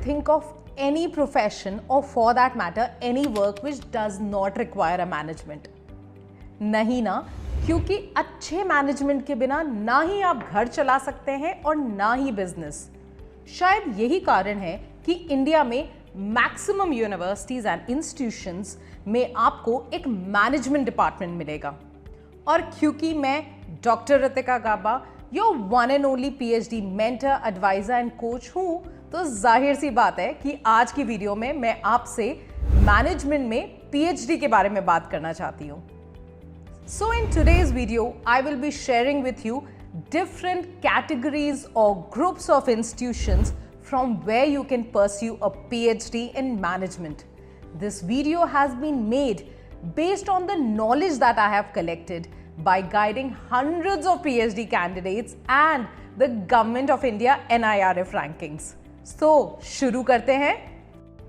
think of any profession or for that matter any work which does not require a management? नहीं ना, क्योंकि अच्छे management के बिना ना ही आप घर चला सकते हैं और ना ही बिजनेस। शायद यही कारण है कि इंडिया में मैक्सिमम यूनिवर्सिटीज एंड इंस्टीट्यूशंस में आपको एक मैनेजमेंट डिपार्टमेंट मिलेगा। और क्योंकि मैं doctor Ritika Gaba your one and only PhD mentor, advisor and coach हूं, तो जाहिर सी बात है कि आज की वीडियो में मैं आपसे मैनेजमेंट में पीएचडी के बारे में बात करना चाहती हूं। So in today's video, I will be sharing with you different categories or groups of institutions from where you can pursue a PhD in management. This video has been made based on the knowledge that I have collected by guiding hundreds of PhD candidates and the Government of India NIRF rankings. So, शुरू करते हैं।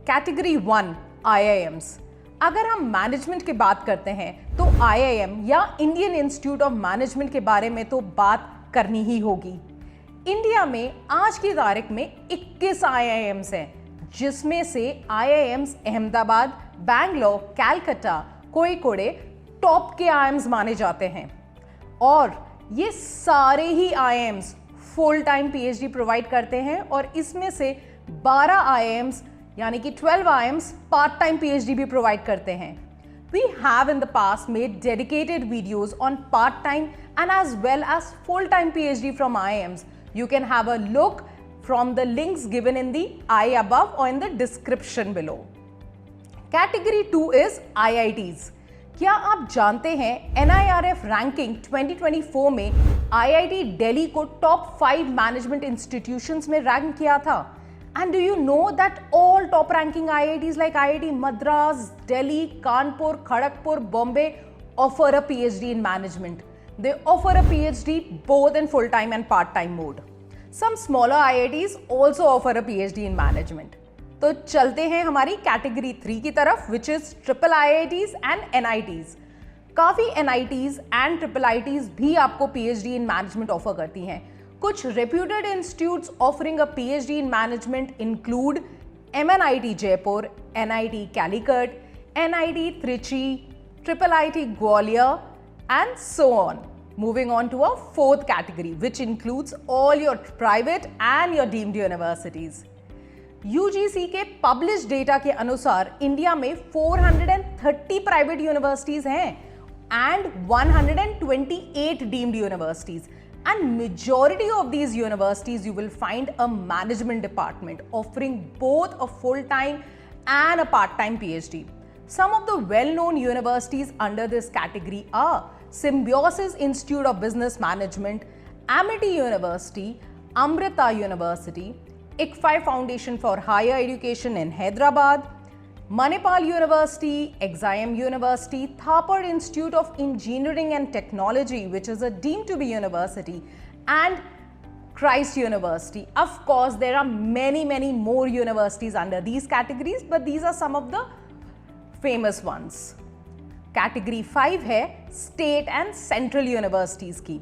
Category 1 IIMs। अगर हम management की बात करते हैं तो IIM या इंडियन इंस्टीट्यूट ऑफ मैनेजमेंट के बारे में तो बात करनी ही होगी। इंडिया में आज की तारीख में 21 IIMs हैं, जिसमें से IIMs अहमदाबाद, बैंगलोर, कलकत्ता, कोझिकोड टॉप के IIMs माने जाते हैं। और ये सारे ही IIMs full time PhD provide करते हैं और इसमें से 12 IIMs यानी कि 12 IIMs पार्ट टाइम PhD भी प्रोवाइड करते हैं। We have in the past made dedicated videos on part-time and as well as full-time PhD from IIMs. You can have a look from the links given in the I above or in the description below. Category 2 is IITs. क्या आप जानते हैं NIRF ranking 2024 में IIT Delhi को top 5 management institutions में rank किया था? And do you know that all top ranking IITs like IIT Madras, Delhi, Kanpur, Kharagpur, Bombay offer a PhD in management. They offer a PhD both in full-time and part-time mode. Some smaller IITs also offer a PhD in management. तो चलते हैं हमारी category 3 की तरफ, which is triple IITs and NITs. काफ़ी NITs and triple IITs भी आपको PhD in management offer करती हैं। कुछ reputed institutes offering a PhD in management include MNIT Jaipur, NIT Calicut, NIT Trichy, Triple IT Gwalior, and so on. Moving on to a fourth category, which includes all your private and your deemed universities. UGC के published data के अनुसार India में 430 private universities हैं and 128 deemed universities. And majority of these universities you will find a management department offering both a full-time and a part-time PhD. Some of the well-known universities under this category are Symbiosis Institute of Business Management, Amity University, Amrita University, ICFI Foundation for Higher Education in Hyderabad, Manipal University, Exim University, Thapar Institute of Engineering and Technology, which is a deemed to be university, and Christ University. Of course, there are many more universities under these categories, but these are some of the famous ones. Category 5 है state and central universities की।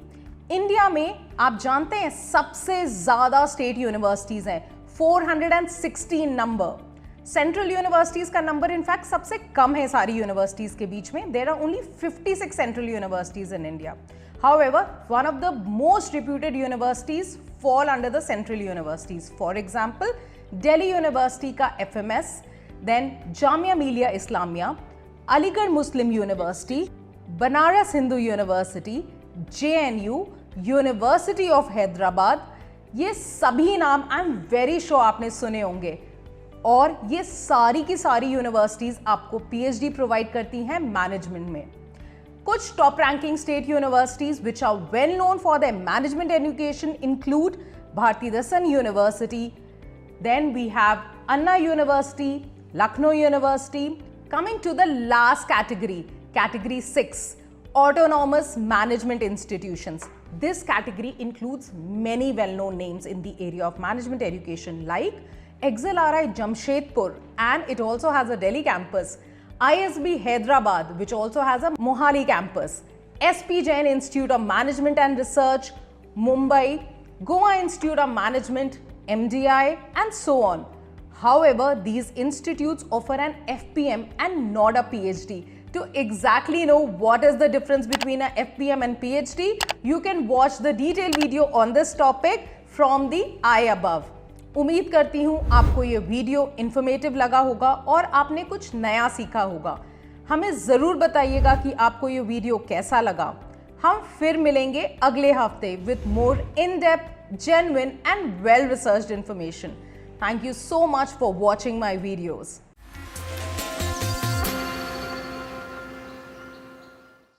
India में आप जानते हैं सबसे ज़्यादा state universities हैं, 416 number. Central universities का नंबर इनफैक्ट सबसे कम है सारी यूनिवर्सिटीज के बीच में। There are only 56 central universities in India. However, one of the most reputed universities fall under the central universities. For example, Delhi university का FMS, then Jamia Millia Islamia, Aligarh Muslim university, Banaras Hindu university, JNU, university of Hyderabad. ये सभी नाम आई एम वेरी श्योर आपने सुने होंगे और ये सारी की सारी यूनिवर्सिटीज आपको PhD प्रोवाइड करती हैं मैनेजमेंट में। कुछ top ranking state universities which are well known for their management education include Bharathi Darshan university, then we have Anna university, Lucknow university. Coming to the last category, category 6, autonomous management institutions. This category includes many well-known names in the area of management education like XLRI Jamshedpur, and it also has a Delhi campus, ISB Hyderabad, which also has a Mohali campus, SP Jain Institute of Management and Research, Mumbai, Goa Institute of Management, MDI, and so on. However, these institutes offer an FPM and not a PhD. To exactly know what is the difference between a FPM and PhD, you can watch the detailed video on this topic from the I above. उम्मीद करती हूँ आपको ये video informative लगा होगा और आपने कुछ नया सीखा होगा। हमें ज़रूर बताइएगा कि आपको ये वीडियो कैसा लगा। हम फिर मिलेंगे अगले हफ्ते with more in-depth, genuine and well-researched information. Thank you so much for watching my videos.